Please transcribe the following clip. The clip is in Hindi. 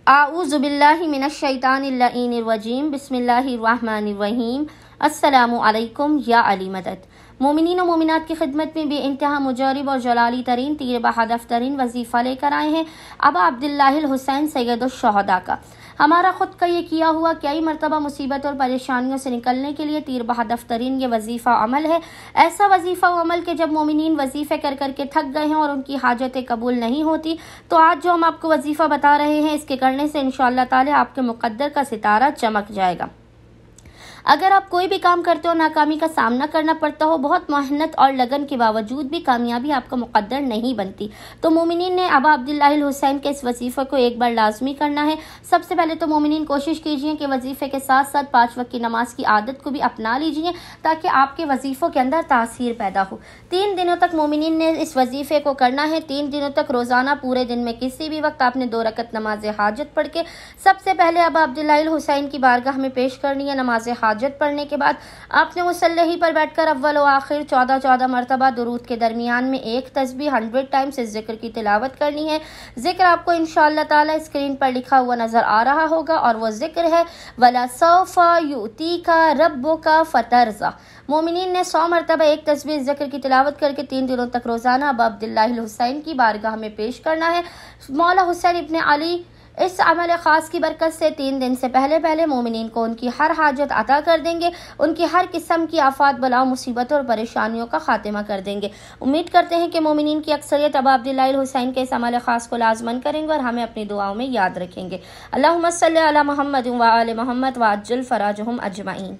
आऊज़ु बिल्लाहि मिनश्शैतानिर्रजीम बिस्मिल्लाहिर्रहमानिर्रहीम। अस्सलामु अलैकुम या अली मदद। मोमिनीन और मोमिनात की खिदमत में बेइंतहा मुजरिब और जलाली तरीन तीर बहदफ तरीन वजीफ़ा लेकर आए हैं अबा अब्दुल्लाहिल हुसैन सैयदुश्शुहदा का। हमारा ख़ुद का ये किया हुआ कई मरतबा मुसीबत और परेशानियों से निकलने के लिए तीर बहदफ तरीन ये वजीफ़ा अमल है। ऐसा वजीफ़ा अमल के जब मोमिनीन वजीफ़े कर कर के थक गए हैं और उनकी हाजतें कबूल नहीं होती, तो आज जो हम आपको वजीफ़ा बता रहे हैं, इसके करने से इंशाअल्लाह ताला आपके मुक़द्दर का सितारा चमक जाएगा। अगर आप कोई भी काम करते हो, नाकामी का सामना करना पड़ता हो, बहुत मेहनत और लगन के बावजूद भी कामयाबी आपका मुक़द्दर नहीं बनती, तो मोमिनीन ने अबा अब्दुल्लाहिल हुसैन के इस वजीफ़े को एक बार लाजमी करना है। सबसे पहले तो मोमिनीन कोशिश कीजिए कि वजीफ़े के साथ साथ 5 वक्त की नमाज की आदत को भी अपना लीजिए, ताकि आपके वजीफ़ों के अंदर तासीर पैदा हो। 3 दिनों तक मोमिनीन ने इस वजीफ़े को करना है। 3 दिनों तक रोज़ाना पूरे दिन में किसी भी वक्त आपने 2 रकत नमाज हाजत पढ़ के सबसे पहले अबा अब्दुल्लाहिल हुसैन की बारगाह में पेश करनी है। नमाज हाजत पढ़ने के बाद आपने मुसल्लही पर बैठकर अव्वल व आखिर 14 मरतबा दुरूद के दरमियान में एक तस्बीह 100 टाइम्स इस जिक्र की तिलावत करनी है। जिक्र आपको इंशाअल्लाह ताला स्क्रीन पर लिखा हुआ नजर आ रहा होगा और वो जिक्र है वला सौफा युतीका रब्बुका फतरज़ा। मोमिनीन ने 100 मरतबा एक तस्बीह जिक्र की तिलावत करके 3 दिनों तक रोजाना अबा अब्दुल्लाहिल हुसैन की बारगाह में पेश करना है। मौला हुसैन इब्ने अली इस अमल ख़ास की बरकत से 3 दिन से पहले मोमिनीन को उनकी हर हाजत अता कर देंगे, उनकी हर किस्म की आफात बलाओं मुसीबतों और परेशानियों का खात्मा कर देंगे। उम्मीद करते हैं कि मोमिनीन की अक्सरियत अबा अब्दुल्लाहिल हुसैन के इस अमल ख़ास को लाज़मन करेंगे और हमें अपनी दुआओं में याद रखेंगे। अल्लाहुम्मा सल्ली अला मुहम्मद व आले मुहम्मद व अज्जिल फ़राजहुम अजमईन।